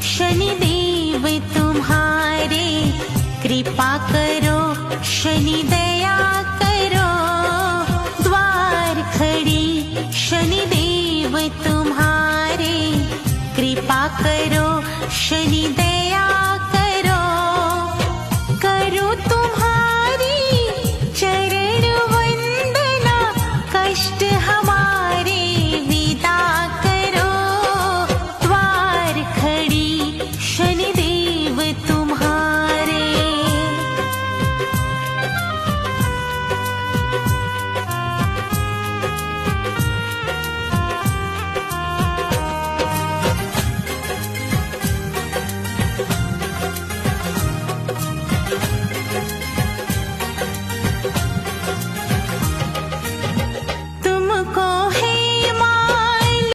शनिदेव तुम्हारे, कृपा करो शनि दया करो। द्वार खड़ी शनिदेव तुम्हारे, कृपा करो शनि दया